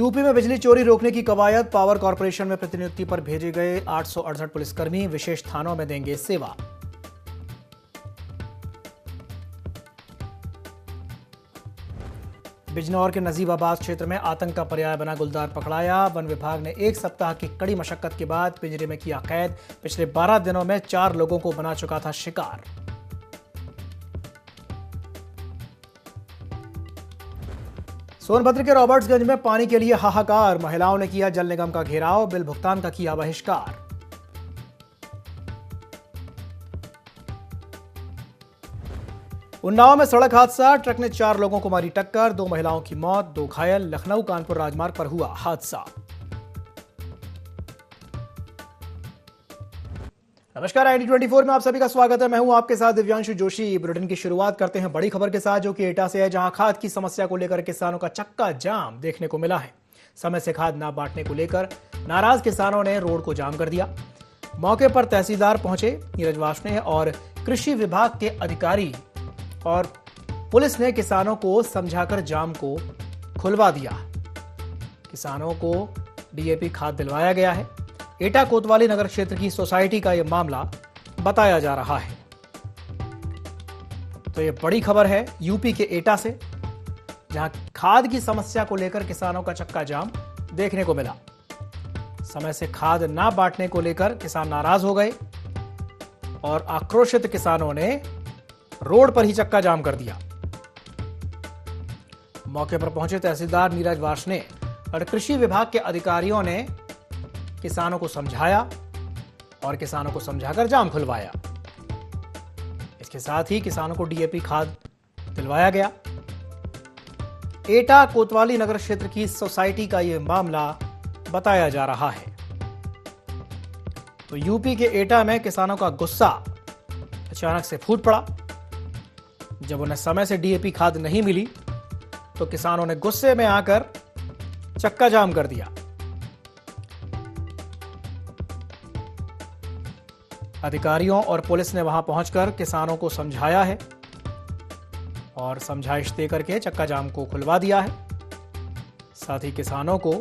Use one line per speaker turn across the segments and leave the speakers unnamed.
UP में बिजली चोरी रोकने की कवायद। पावर कॉर्पोरेशन में प्रतिनियुक्ति पर भेजे गए 868 पुलिसकर्मी विशेष थानों में देंगे सेवा। बिजनौर के नजीबाबाद क्षेत्र में आतंक का पर्याय बना गुलदार पकड़ाया। वन विभाग ने एक सप्ताह की कड़ी मशक्कत के बाद पिंजरे में किया कैद। पिछले 12 दिनों में 4 लोगों को बना चुका था शिकार। सोनभद्र के रॉबर्ट्सगंज में पानी के लिए हाहाकार। महिलाओं ने किया जल निगम का घेराव। बिल भुगतान का किया बहिष्कार। उन्नाव में सड़क हादसा। ट्रक ने 4 लोगों को मारी टक्कर। 2 महिलाओं की मौत, 2 घायल। लखनऊ कानपुर राजमार्ग पर हुआ हादसा। नमस्कार, ID24 में आप सभी का स्वागत है। मैं हूं आपके साथ दिव्यांशु जोशी। बुलेटिन की शुरुआत करते हैं बड़ी खबर के साथ, जो कि एटा से है, जहां खाद की समस्या को लेकर किसानों का चक्का जाम देखने को मिला है। समय से खाद ना बांटने को लेकर नाराज किसानों ने रोड को जाम कर दिया। मौके पर तहसीलदार पहुंचे नीरज वार्ष्णेय और कृषि विभाग के अधिकारी और पुलिस ने किसानों को समझाकर जाम को खुलवा दिया। किसानों को DAP खाद दिलवाया गया है। एटा कोतवाली नगर क्षेत्र की सोसाइटी का यह मामला बताया जा रहा है। तो यह बड़ी खबर है यूपी के एटा से, जहां खाद की समस्या को लेकर किसानों का चक्का जाम देखने को मिला। समय से खाद ना बांटने को लेकर किसान नाराज हो गए और आक्रोशित किसानों ने रोड पर ही चक्का जाम कर दिया। मौके पर पहुंचे तहसीलदार नीरज वार्ष्णेय और कृषि विभाग के अधिकारियों ने किसानों को समझाया और किसानों को समझाकर जाम खुलवाया। इसके साथ ही किसानों को DAP खाद दिलवाया गया। एटा कोतवाली नगर क्षेत्र की सोसाइटी का यह मामला बताया जा रहा है। तो यूपी के एटा में किसानों का गुस्सा अचानक से फूट पड़ा। जब उन्हें समय से DAP खाद नहीं मिली तो किसानों ने गुस्से में आकर चक्का जाम कर दिया। अधिकारियों और पुलिस ने वहां पहुंचकर किसानों को समझाया है और समझाइश देकर के चक्का जाम को खुलवा दिया है। साथ ही किसानों को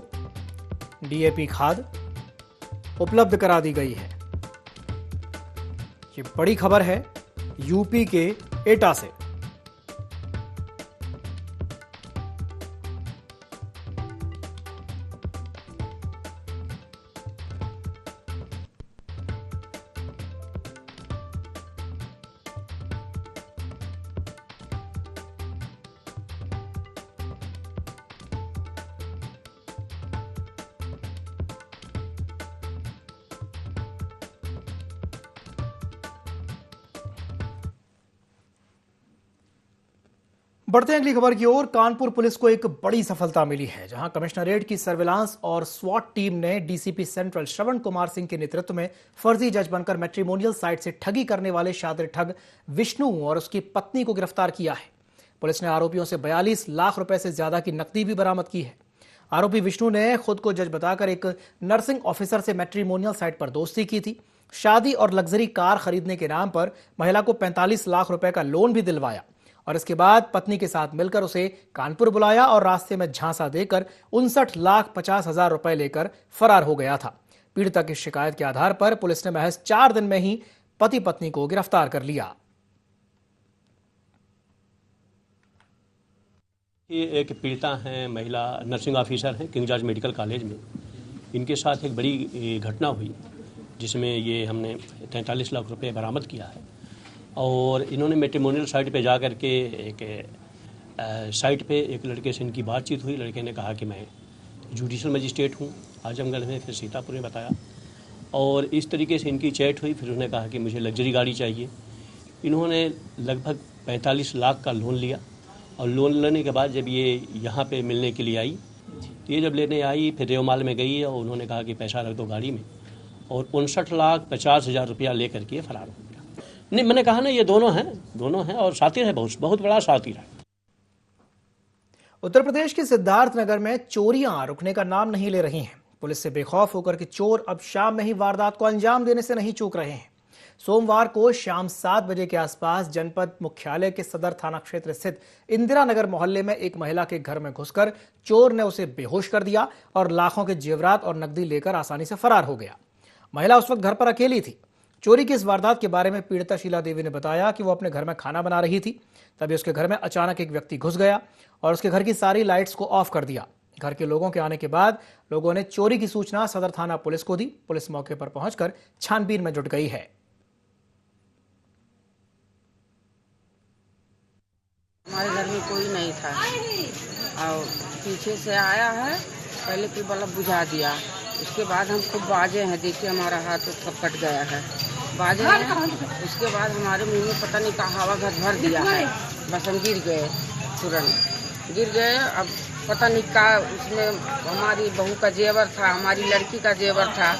DAP खाद उपलब्ध करा दी गई है। ये बड़ी खबर है यूपी के एटा से। बढ़ते हैं अगली खबर की ओर। कानपुर पुलिस को एक बड़ी सफलता मिली है, जहां कमिश्नरेट की सर्विलांस और SWAT टीम ने DCP सेंट्रल श्रवण कुमार सिंह के नेतृत्व में फर्जी जज बनकर मैट्रिमोनियल साइट से ठगी करने वाले शातिर ठग विष्णु और उसकी पत्नी को गिरफ्तार किया है। पुलिस ने आरोपियों से 42 लाख रुपए से ज्यादा की नकदी भी बरामद की है। आरोपी विष्णु ने खुद को जज बताकर एक नर्सिंग ऑफिसर से मैट्रिमोनियल साइट पर दोस्ती की थी। शादी और लग्जरी कार खरीदने के नाम पर महिला को 45 लाख रुपए का लोन भी दिलवाया और इसके बाद पत्नी के साथ मिलकर उसे कानपुर बुलाया और रास्ते में झांसा देकर 59,50,000 रुपए लेकर फरार हो गया था। पीड़िता की शिकायत के आधार पर पुलिस ने महज 4 दिन में ही पति पत्नी को गिरफ्तार कर लिया।
ये एक पीड़िता हैं, महिला नर्सिंग ऑफिसर हैं किंग जॉर्ज मेडिकल कॉलेज में। इनके साथ एक बड़ी घटना हुई जिसमें ये हमने 43 लाख रुपए बरामद किया है और इन्होंने मैट्रिमोनियल साइट पे जा कर के एक साइट पे एक लड़के से इनकी बातचीत हुई। लड़के ने कहा कि मैं जुडिशल मजिस्ट्रेट हूँ आजमगढ़ में, फिर सीतापुर में बताया और इस तरीके से इनकी चैट हुई। फिर उन्होंने कहा कि मुझे लग्जरी गाड़ी चाहिए। इन्होंने लगभग 45 लाख का लोन लिया और लोन लेने के बाद जब ये यहाँ पे मिलने के लिए आई, तो ये जब लेने आई फिर रेवमाल में गई और उन्होंने कहा कि पैसा रख दो गाड़ी में और 59,50,000 रुपया लेकर के फरार हो गया। नहीं, मैंने कहा ना ये दोनों हैं और सातिर है, बहुत बड़ा सातिर है।
उत्तर प्रदेश के सिद्धार्थनगर में चोरियां रुकने का नाम नहीं ले रही हैं। पुलिस से बेखौफ होकर के चोर अब शाम में ही वारदात को अंजाम देने से नहीं चूक रहे हैं। सोमवार को शाम 7 बजे के आसपास जनपद मुख्यालय के सदर थाना क्षेत्र स्थित इंदिरा नगर मोहल्ले में एक महिला के घर में घुसकर चोर ने उसे बेहोश कर दिया और लाखों के जेवरात और नकदी लेकर आसानी से फरार हो गया। महिला उस वक्त घर पर अकेली थी। चोरी की इस वारदात के बारे में पीड़िता शीला देवी ने बताया कि वो अपने घर में खाना बना रही थी, तभी उसके घर में अचानक एक व्यक्ति घुस गया और उसके घर की सारी लाइट्स को ऑफ कर दिया। घर के लोगों के आने के बाद लोगों ने चोरी की सूचना सदर थाना पुलिस को दी। पुलिस मौके पर पहुंचकर छानबीन में जुट गई है।
हमारे घर में कोई नहीं था और पीछे से आया है, पहले तो बल्ब बुझा दिया, उसके बाद हम खूब बाजे हैं, देखिए हमारा हाथ तो सब कट गया है, बाजे हैं। उसके बाद हमारे मुंह में पता नहीं कहाँ हवा घर भर दिया है, बस हम गिर गए, तुरंत गिर गए। अब पता नहीं का उसमें हमारी बहू का जेवर था, हमारी लड़की का जेवर था,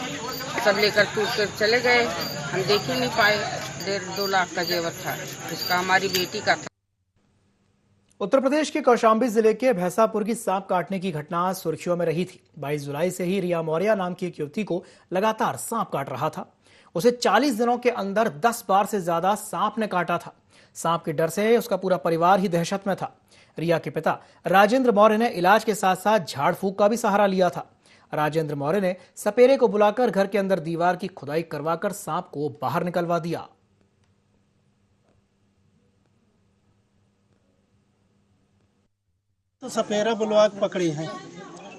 सब लेकर टूट कर चले गए। हम देख ही नहीं पाए। 1.5-2 लाख का जेवर था, उसका हमारी बेटी का था।
उत्तर प्रदेश के कौशाम्बी जिले के भैंसापुर की सांप काटने की घटना सुर्खियों में रही थी। 22 जुलाई से ही रिया मौर्य नाम की एक युवती को लगातार सांप काट रहा था। उसे 40 दिनों के अंदर 10 बार से ज्यादा सांप ने काटा था। सांप के डर से उसका पूरा परिवार ही दहशत में था। रिया के पिता राजेंद्र मौर्य ने इलाज के साथ साथ झाड़ फूंक का भी सहारा लिया था। राजेंद्र मौर्य ने सपेरे को बुलाकर घर के अंदर दीवार की खुदाई करवाकर सांप को बाहर निकलवा दिया।
तो सपेरा बुलवा के पकड़े हैं।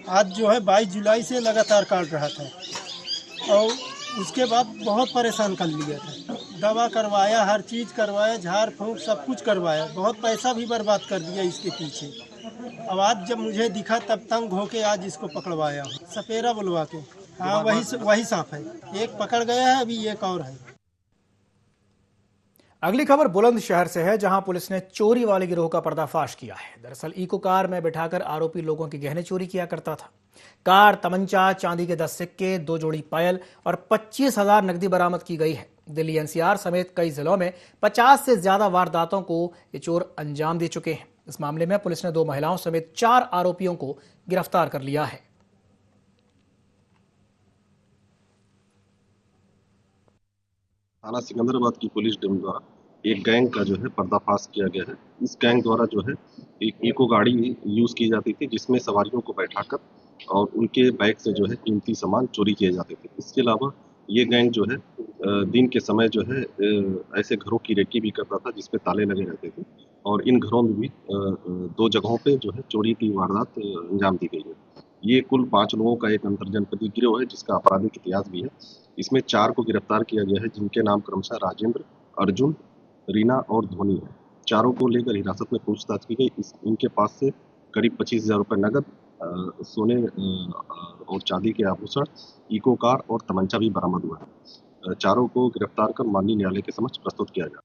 आज जो है 22 जुलाई से लगातार काट रहा था और उसके बाद बहुत परेशान कर लिया था। दवा करवाया, हर चीज़ करवाया, झाड़ फूंक सब कुछ करवाया, बहुत पैसा भी बर्बाद कर दिया इसके पीछे। अब आज जब मुझे दिखा तब तंग होके आज इसको पकड़वाया हूँ, सपेरा बुलवा के। हाँ, वही सांप है। एक पकड़ गया है, अभी एक और है।
अगली खबर बुलंदशहर से है, जहां पुलिस ने चोरी वाले गिरोह का पर्दाफाश किया है। दरअसल इको कार में बिठाकर आरोपी लोगों के गहने चोरी किया करता था। कार, तमंचा, चांदी के 10 सिक्के, 2 जोड़ी पायल और 25,000 नकदी बरामद की गई है। दिल्ली एनसीआर समेत कई जिलों में 50 से ज्यादा वारदातों को ये चोर अंजाम दे चुके हैं। इस मामले में पुलिस ने 2 महिलाओं समेत 4 आरोपियों को गिरफ्तार कर लिया है।
थाना सिकंदराबाद की पुलिस टीम द्वारा एक गैंग का जो है पर्दाफाश किया गया है। इस गैंग द्वारा जो है एक इको गाड़ी यूज की जाती थी, जिसमें सवारियों को बैठाकर और उनके बैग से जो है कीमती सामान चोरी किए जाते थे। इसके अलावा ये गैंग जो है दिन के समय जो है ऐसे घरों की रेकी भी करता था जिसपे ताले लगे रहते थे और इन घरों में भी 2 जगहों पे जो है चोरी की वारदात अंजाम दी गई है। ये कुल 5 लोगों का एक अंतरजनपदीय गिरोह है, जिसका आपराधिक इतिहास भी है। इसमें 4 को गिरफ्तार किया गया है, जिनके नाम क्रमशः राजेंद्र, अर्जुन, रीना और धोनी है। चारों को लेकर हिरासत में पूछताछ की गई। इनके पास से करीब 25,000 रुपये नगद, सोने और चांदी के आभूषण, इको कार और तमंचा भी बरामद हुआ है। चारों को गिरफ्तार कर माननीय न्यायालय के समक्ष प्रस्तुत किया गया।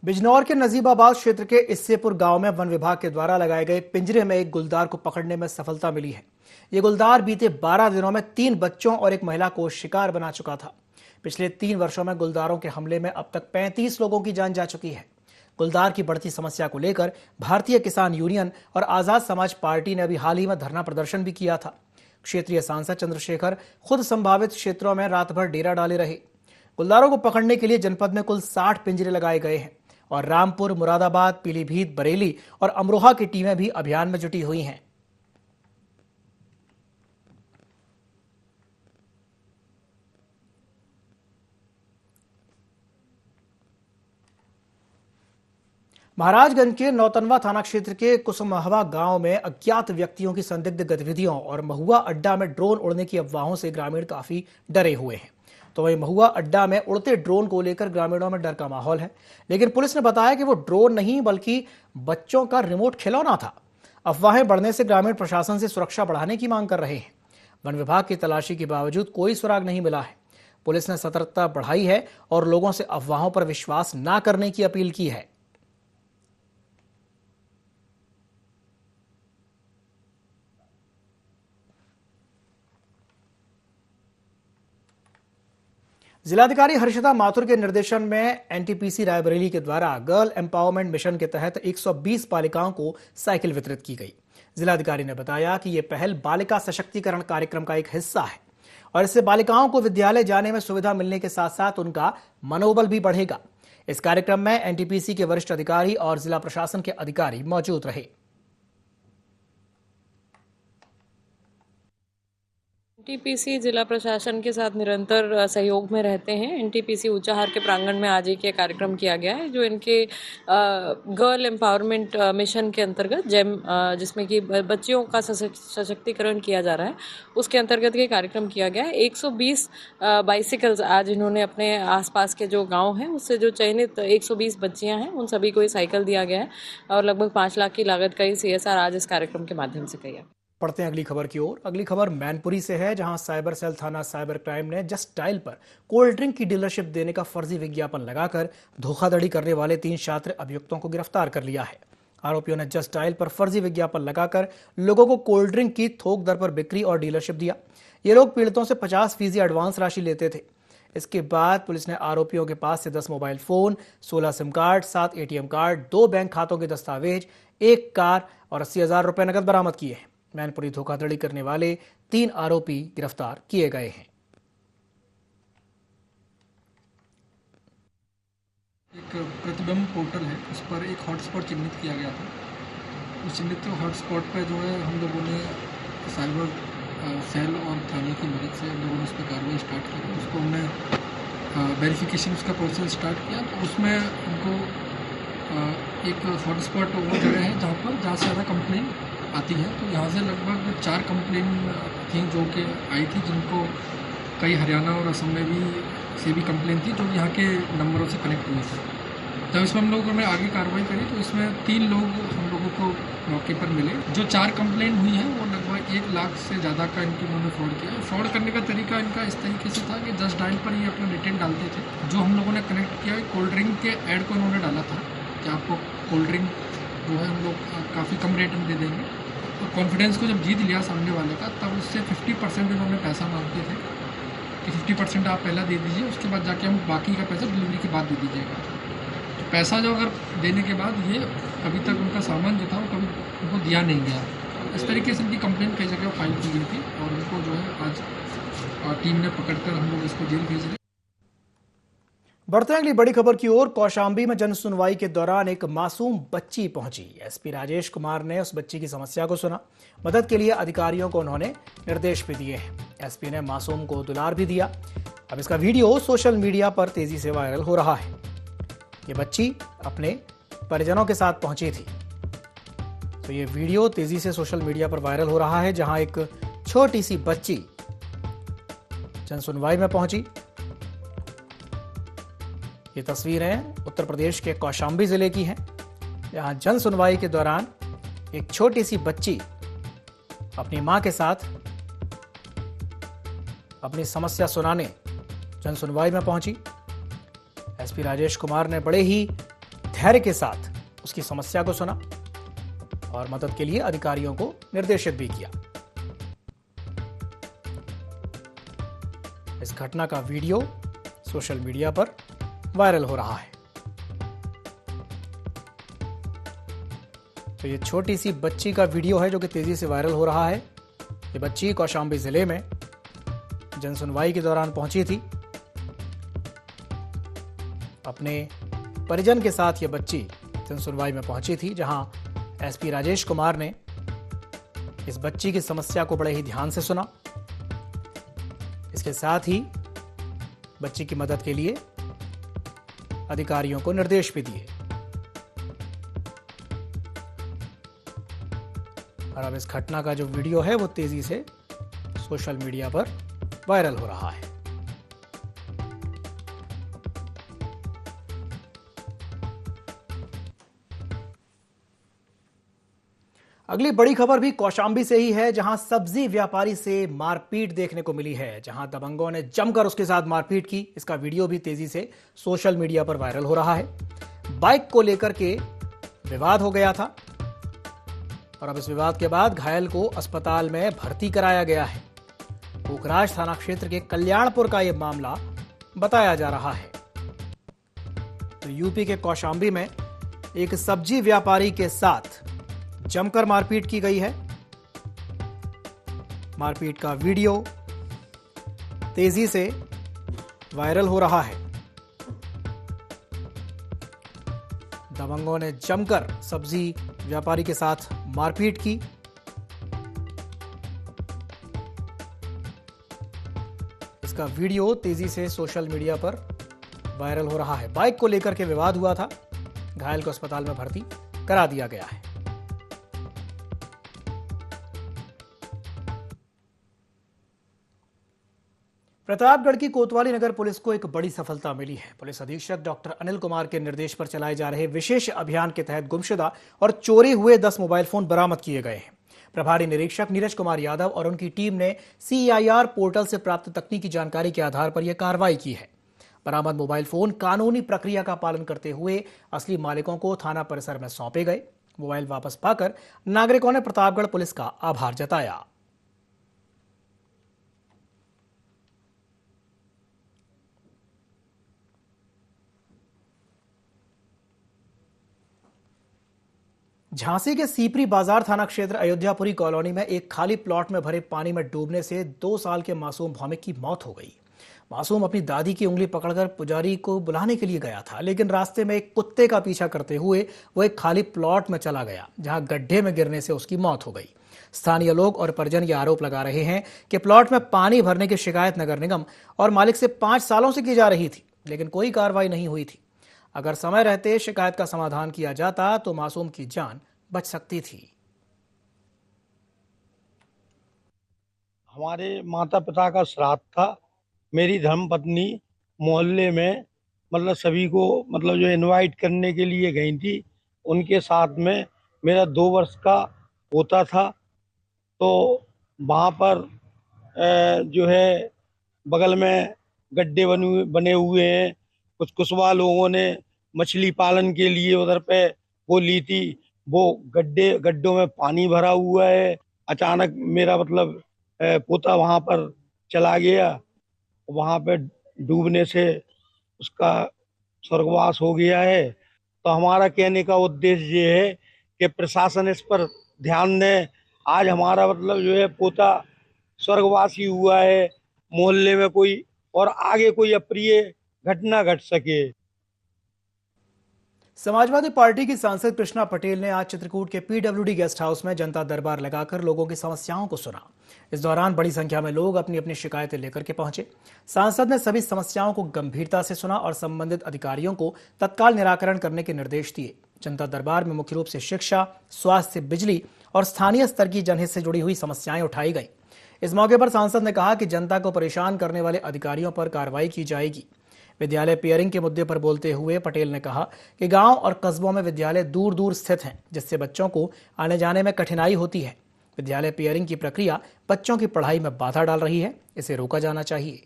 बिजनौर के नजीबाबाद क्षेत्र के इस्सेपुर गांव में वन विभाग के द्वारा लगाए गए पिंजरे में एक गुलदार को पकड़ने में सफलता मिली है। ये गुलदार बीते 12 दिनों में 3 बच्चों और एक महिला को शिकार बना चुका था। पिछले 3 वर्षों में गुलदारों के हमले में अब तक 35 लोगों की जान जा चुकी है। गुलदार की बढ़ती समस्या को लेकर भारतीय किसान यूनियन और आजाद समाज पार्टी ने अभी हाल ही में धरना प्रदर्शन भी किया था। क्षेत्रीय सांसद चंद्रशेखर खुद संभावित क्षेत्रों में रात भर डेरा डाले रहे। गुलदारों को पकड़ने के लिए जनपद में कुल 60 पिंजरे लगाए गए हैं और रामपुर, मुरादाबाद, पीलीभीत, बरेली और अमरोहा की टीमें भी अभियान में जुटी हुई हैं। महाराजगंज के नौतनवा थाना क्षेत्र के कुसुमहवा गांव में अज्ञात व्यक्तियों की संदिग्ध गतिविधियों और महुआ अड्डा में ड्रोन उड़ने की अफवाहों से ग्रामीण काफी डरे हुए हैं। तो वहीं महुआ अड्डा में उड़ते ड्रोन को लेकर ग्रामीणों में डर का माहौल है, लेकिन पुलिस ने बताया कि वो ड्रोन नहीं बल्कि बच्चों का रिमोट खिलौना था। अफवाहें बढ़ने से ग्रामीण प्रशासन से सुरक्षा बढ़ाने की मांग कर रहे हैं। वन विभाग की तलाशी के बावजूद कोई सुराग नहीं मिला है। पुलिस ने सतर्कता बढ़ाई है और लोगों से अफवाहों पर विश्वास न करने की अपील की है। जिलाधिकारी हर्षिता माथुर के निर्देशन में एनटीपीसी रायबरेली के द्वारा गर्ल एम्पावरमेंट मिशन के तहत 120 बालिकाओं को साइकिल वितरित की गई। जिलाधिकारी ने बताया कि यह पहल बालिका सशक्तिकरण कार्यक्रम का एक हिस्सा है। और इससे बालिकाओं को विद्यालय जाने में सुविधा मिलने के साथ साथ उनका मनोबल भी बढ़ेगा। इस कार्यक्रम में एनटीपीसी के वरिष्ठ अधिकारी और जिला प्रशासन के अधिकारी मौजूद रहे।
एनटीपीसी जिला प्रशासन के साथ निरंतर सहयोग में रहते हैं। एनटीपीसी ऊंचाहार के प्रांगण में आज एक कार्यक्रम किया गया है जो इनके गर्ल एम्पावरमेंट मिशन के अंतर्गत जेम जिसमें कि बच्चियों का सशक्तिकरण किया जा रहा है, उसके अंतर्गत ये कार्यक्रम किया गया है। 120 बाइसिकल्स आज इन्होंने अपने आसपास के जो गाँव हैं उससे जो चयनित 120 बच्चियाँ हैं उन सभी को ये साइकिल दिया गया है और लगभग 5 लाख की लागत का ये CSR आज इस कार्यक्रम के माध्यम से किया।
पढ़ते हैं अगली खबर की ओर। अगली खबर मैनपुरी से है, जहां साइबर सेल थाना साइबर क्राइम ने जस्ट डायल पर कोल्ड ड्रिंक की डीलरशिप देने का फर्जी विज्ञापन लगाकर धोखाधड़ी करने वाले 3 छात्र अभियुक्तों को गिरफ्तार कर लिया है। आरोपियों ने जस्ट डायल पर फर्जी विज्ञापन लगाकर लोगों को कोल्ड ड्रिंक की थोक दर पर बिक्री और डीलरशिप दिया। ये लोग पीड़ितों से 50% एडवांस राशि लेते थे। इसके बाद पुलिस ने आरोपियों के पास से 10 mobile phone, 16 SIM card, 7 ATM card, 2 bank खातों के दस्तावेज, 1 कार और 80,000 रुपए नकद बरामद किए हैं। मैनपुरी धोखाधड़ी करने वाले 3 आरोपी गिरफ्तार किए गए हैं।
एक प्रतिबिंब पोर्टल है, उस पर एक हॉटस्पॉट चिन्हित किया गया था। उस चिन्हित हॉटस्पॉट पर जो है हम लोगों ने साइबर सेल और थाने की मदद से हम लोगों ने उस पर कार्रवाई स्टार्ट की। उसको हमने वेरिफिकेशन उसका प्रोसेस स्टार्ट किया, तो उसमें उनको एक हॉटस्पॉट वो जगह है जहाँ से ज़्यादा कंप्लेन आती है। तो यहाँ से लगभग 4 कंप्लेन थी जो कि आई थी, जिनको कई हरियाणा और असम में भी कंप्लेन थी जो यहाँ के नंबरों से कनेक्ट हुए थे। जब इसमें हम लोगों ने आगे कार्रवाई करी तो इसमें 3 लोग हम लोगों को मौके पर मिले। जो 4 कंप्लेन हुई हैं वो लगभग 1 लाख से ज़्यादा का इन्होंने फ्रॉड किया। फ्रॉड करने का तरीका इनका इस तरीके से था कि जस्ट डायल पर ये अपना डिटेल डालते थे। जो हम लोगों ने कनेक्ट किया कोल्ड ड्रिंक के ऐड को इन्होंने डाला था कि आपको कोल्ड ड्रिंक जो है हम लोग काफ़ी कम रेट में दे देंगे। तो कॉन्फिडेंस को जब जीत लिया सामने वाले का, तब उससे 50% इन्होंने पैसा मांगते थे कि 50% आप पहला दे दीजिए, उसके बाद जाके हम बाकी का पैसा डिलीवरी के बाद दे दीजिएगा। तो पैसा जो अगर देने के बाद ये अभी तक उनका सामान जो था वो कभी उनको दिया नहीं गया। तो इस तरीके से इनकी कंप्लेंट कई जगह फाइल की गई थी और उनको जो है आज टीम ने पकड़कर हम लोग इसको जेल भेज रहे।
बढ़ते हैं अगली बड़ी खबर की ओर। कौशाम्बी में जन सुनवाई के दौरान एक मासूम बच्ची पहुंची। एसपी राजेश कुमार ने उस बच्ची की समस्या को सुना। मदद के लिए अधिकारियों को उन्होंने निर्देश भी दिए हैं। एसपी ने मासूम को दुलार भी दिया। अब इसका वीडियो सोशल मीडिया पर तेजी से वायरल हो रहा है। ये बच्ची अपने परिजनों के साथ पहुंची थी। तो ये वीडियो तेजी से सोशल मीडिया पर वायरल हो रहा है, जहां एक छोटी सी बच्ची जन सुनवाई में पहुंची। ये तस्वीरें उत्तर प्रदेश के कौशाम्बी जिले की हैं, जहां जन सुनवाई के दौरान एक छोटी सी बच्ची अपनी मां के साथ अपनी समस्या सुनाने जन सुनवाई में पहुंची। एसपी राजेश कुमार ने बड़े ही धैर्य के साथ उसकी समस्या को सुना और मदद के लिए अधिकारियों को निर्देशित भी किया। इस घटना का वीडियो सोशल मीडिया पर वायरल हो रहा है। तो ये छोटी सी बच्ची का वीडियो है जो कि तेजी से वायरल हो रहा है। ये बच्ची कौशाम्बी जिले में जन सुनवाई के दौरान पहुंची थी। अपने परिजन के साथ ये बच्ची जन सुनवाई में पहुंची थी, जहां एसपी राजेश कुमार ने इस बच्ची की समस्या को बड़े ही ध्यान से सुना। इसके साथ ही बच्ची की मदद के लिए अधिकारियों को निर्देश भी दिए। और अब इस घटना का जो वीडियो है वो तेजी से सोशल मीडिया पर वायरल हो रहा है। अगली बड़ी खबर भी कौशाम्बी से ही है, जहां सब्जी व्यापारी से मारपीट देखने को मिली है। जहां दबंगों ने जमकर उसके साथ मारपीट की। इसका वीडियो भी तेजी से सोशल मीडिया पर वायरल हो रहा है। बाइक को लेकर के विवाद हो गया था और अब इस विवाद के बाद घायल को अस्पताल में भर्ती कराया गया है। कोकराज थाना क्षेत्र के कल्याणपुर का यह मामला बताया जा रहा है। तो यूपी के कौशाम्बी में एक सब्जी व्यापारी के साथ जमकर मारपीट की गई है। मारपीट का वीडियो तेजी से वायरल हो रहा है। दबंगों ने जमकर सब्जी व्यापारी के साथ मारपीट की। इसका वीडियो तेजी से सोशल मीडिया पर वायरल हो रहा है। बाइक को लेकर के विवाद हुआ था। घायल को अस्पताल में भर्ती करा दिया गया है। प्रतापगढ़ की कोतवाली नगर पुलिस को एक बड़ी सफलता मिली है। पुलिस अधीक्षक डॉक्टर अनिल कुमार के निर्देश पर चलाए जा रहे विशेष अभियान के तहत गुमशुदा और चोरी हुए 10 मोबाइल फोन बरामद किए गए हैं। प्रभारी निरीक्षक नीरज कुमार यादव और उनकी टीम ने CIR पोर्टल से प्राप्त तकनीकी जानकारी के आधार पर यह कार्रवाई की है। बरामद मोबाइल फोन कानूनी प्रक्रिया का पालन करते हुए असली मालिकों को थाना परिसर में सौंपे गए। मोबाइल वापस पाकर नागरिकों ने प्रतापगढ़ पुलिस का आभार जताया। झांसी के सीपरी बाजार थाना क्षेत्र अयोध्यापुरी कॉलोनी में एक खाली प्लॉट में भरे पानी में डूबने से 2 साल के मासूम भौमिक की मौत हो गई। मासूम अपनी दादी की उंगली पकड़कर पुजारी को बुलाने के लिए गया था, लेकिन रास्ते में एक कुत्ते का पीछा करते हुए वो एक खाली प्लॉट में चला गया, जहां गड्ढे में गिरने से उसकी मौत हो गई। स्थानीय लोग और परिजन ये आरोप लगा रहे हैं कि प्लॉट में पानी भरने की शिकायत नगर निगम और मालिक से 5 सालों से की जा रही थी, लेकिन कोई कार्रवाई नहीं हुई थी। अगर समय रहते शिकायत का समाधान किया जाता तो मासूम की जान बच सकती थी।
हमारे माता पिता का श्राद्ध था। मेरी धर्मपत्नी मोहल्ले में मतलब सभी को मतलब जो इनवाइट करने के लिए गई थी, उनके साथ में मेरा 2 वर्ष का पोता था। तो वहाँ पर जो है बगल में गड्ढे बने हुए हैं। कुछ कुशवाहा लोगों ने मछली पालन के लिए उधर पे वो ली थी। वो गड्ढों में पानी भरा हुआ है। अचानक मेरा मतलब पोता वहाँ पर चला गया। वहाँ पे डूबने से उसका स्वर्गवास हो गया है। तो हमारा कहने का उद्देश्य ये है कि प्रशासन इस पर ध्यान दे। आज हमारा मतलब जो है पोता स्वर्गवासी हुआ है। मोहल्ले में कोई और आगे कोई अप्रिय घटना घट सके।
समाजवादी पार्टी की सांसद कृष्णा पटेल ने आज चित्रकूट के PWD गेस्ट हाउस में जनता दरबार लगाकर लोगों की समस्याओं को सुना। इस दौरान बड़ी संख्या में लोग अपनी अपनी शिकायतें लेकर के पहुंचे। सांसद ने सभी समस्याओं को गंभीरता से सुना और संबंधित अधिकारियों को तत्काल निराकरण करने के निर्देश दिए। जनता दरबार में मुख्य रूप से शिक्षा, स्वास्थ्य, बिजली और स्थानीय स्तर की जनहित से जुड़ी हुई समस्याएं उठाई गई। इस मौके पर सांसद ने कहा कि जनता को परेशान करने वाले अधिकारियों पर कार्रवाई की जाएगी। विद्यालय पेयरिंग के मुद्दे पर बोलते हुए पटेल ने कहा कि गांव और कस्बों में विद्यालय दूर दूर स्थित हैं, जिससे बच्चों को आने जाने में कठिनाई होती है। विद्यालय पेयरिंग की प्रक्रिया बच्चों की पढ़ाई में बाधा डाल रही है, इसे रोका जाना चाहिए।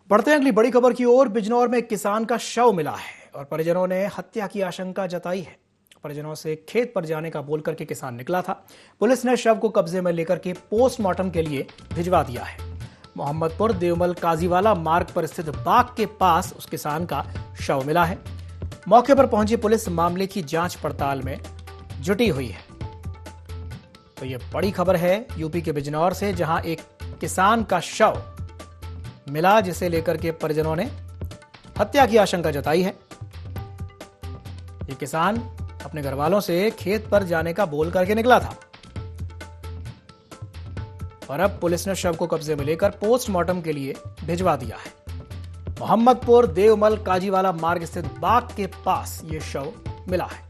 बढ़ते हैं अगली बड़ी खबर की ओर। बिजनौर में एक किसान का शव मिला है और परिजनों ने हत्या की आशंका जताई है। परिजनों से खेत पर जाने का बोलकर के किसान निकला था। पुलिस ने शव को कब्जे में लेकर के पोस्टमार्टम के लिए भिजवा दिया है। मोहम्मदपुर देवमल काजीवाला मार्ग पर स्थित बाग के पास उस किसान का शव मिला है। मौके पर पहुंची पुलिस मामले की जांच पड़ताल में जुटी हुई है। तो ये बड़ी खबर है यूपी के बिजनौर से, जहां एक किसान का शव मिला, जिसे लेकर के परिजनों ने हत्या की आशंका जताई है। ये किसान अपने घर वालों से खेत पर जाने का बोल करके निकला था और अब पुलिस ने शव को कब्जे में लेकर पोस्टमार्टम के लिए भिजवा दिया है। मोहम्मदपुर देवमल काजीवाला मार्ग स्थित बाग के पास यह शव मिला है।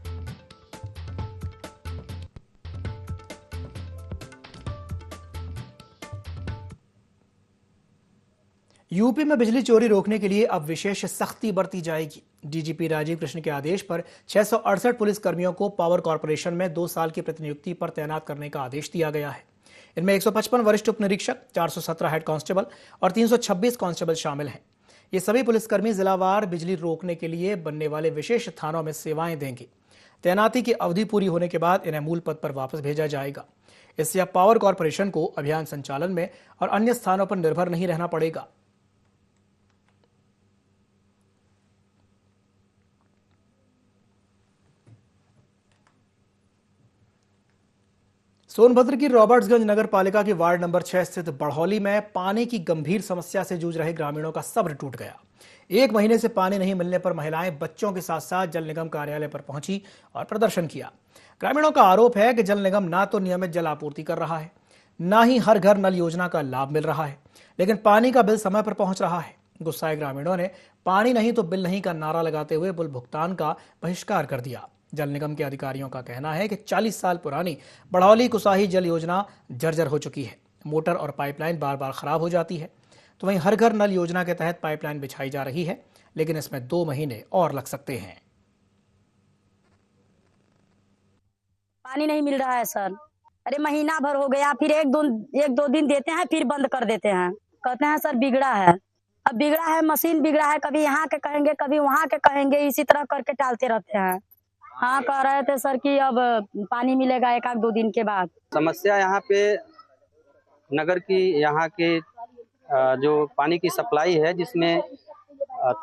यूपी में बिजली चोरी रोकने के लिए अब विशेष सख्ती बरती जाएगी। डीजीपी राजीव कृष्ण के आदेश पर 668 पुलिसकर्मियों को पावर कॉर्पोरेशन में 2 साल की प्रतिनियुक्ति पर तैनात करने का आदेश दिया गया है। इनमें 155 वरिष्ठ उप निरीक्षक, 417 हेड कांस्टेबल और 326 कांस्टेबल शामिल हैं। ये सभी पुलिसकर्मी जिलावार बिजली रोकने के लिए बनने वाले विशेष थानों में सेवाएं देंगे। तैनाती की अवधि पूरी होने के बाद इन्हें मूल पद पर वापस भेजा जाएगा। इससे अब पावर कॉर्पोरेशन को अभियान संचालन में और अन्य स्थानों पर निर्भर नहीं रहना पड़ेगा। सोनभद्र की रॉबर्ट्सगंज नगर पालिका की वार्ड नंबर 6 स्थित बड़हौली में पानी की गंभीर समस्या से जूझ रहे ग्रामीणों का सब्र टूट गया। 1 महीने से पानी नहीं मिलने पर महिलाएं बच्चों के साथ साथ जल निगम कार्यालय पर पहुंची और प्रदर्शन किया। ग्रामीणों का आरोप है कि जल निगम ना तो नियमित जल आपूर्ति कर रहा है, ना ही हर घर नल योजना का लाभ मिल रहा है, लेकिन पानी का बिल समय पर पहुंच रहा है। गुस्साए ग्रामीणों ने पानी नहीं तो बिल नहीं का नारा लगाते हुए बिल भुगतान का बहिष्कार कर दिया। जल निगम के अधिकारियों का कहना है कि 40 साल पुरानी बड़हौली कुसाही जल योजना जर्जर हो चुकी है। मोटर और पाइपलाइन बार बार खराब हो जाती है। तो वहीं हर घर नल योजना के तहत पाइपलाइन बिछाई जा रही है, लेकिन इसमें 2 महीने और लग सकते हैं।
पानी नहीं मिल रहा है सर। अरे महीना भर हो गया, फिर एक दो दिन देते हैं, फिर बंद कर देते हैं। कहते हैं सर बिगड़ा है। अब बिगड़ा है, मशीन बिगड़ा है, कभी यहाँ के कहेंगे कभी वहाँ के कहेंगे, इसी तरह करके टालते रहते हैं। हाँ, कह रहे थे सर कि अब पानी मिलेगा 1-2 दिन के बाद।
समस्या यहाँ पे नगर की यहाँ के जो पानी की सप्लाई है, जिसमें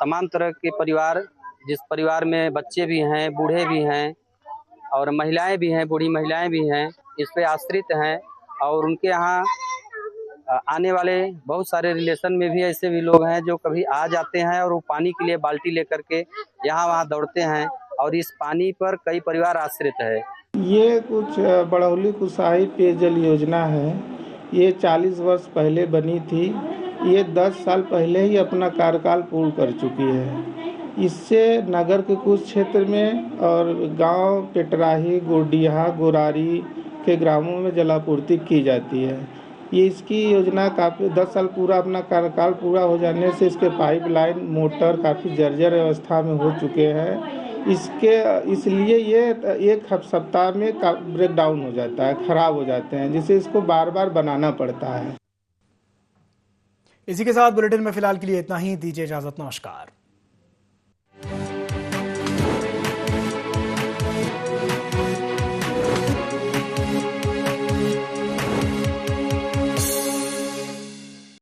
तमाम तरह के परिवार, जिस परिवार में बच्चे भी हैं, बूढ़े भी हैं और महिलाएं भी हैं, बूढ़ी महिलाएं भी हैं, इस पे आश्रित हैं। और उनके यहाँ आने वाले बहुत सारे रिलेशन में भी ऐसे भी लोग हैं जो कभी आ जाते हैं और वो पानी के लिए बाल्टी लेकर के यहाँ वहाँ दौड़ते हैं और इस पानी पर कई परिवार आश्रित है।
ये कुछ बड़हौली कुसाही पेयजल योजना है। ये 40 वर्ष पहले बनी थी। ये 10 साल पहले ही अपना कार्यकाल पूर्ण कर चुकी है। इससे नगर के कुछ क्षेत्र में और गांव पेटराही, गोडिया, गोरारी के ग्रामों में जलापूर्ति की जाती है। ये इसकी योजना काफ़ी 10 साल पूरा अपना कार्यकाल पूरा हो जाने से इसके पाइपलाइन, मोटर काफ़ी जर्जर अवस्था में हो चुके हैं। इसलिए ये एक सप्ताह में ब्रेक डाउन हो जाता है, खराब हो जाते हैं, जिससे इसको बार बार बनाना पड़ता है।
इसी के साथ बुलेटिन में फिलहाल के लिए इतना ही। दीजिए इजाजत, नमस्कार।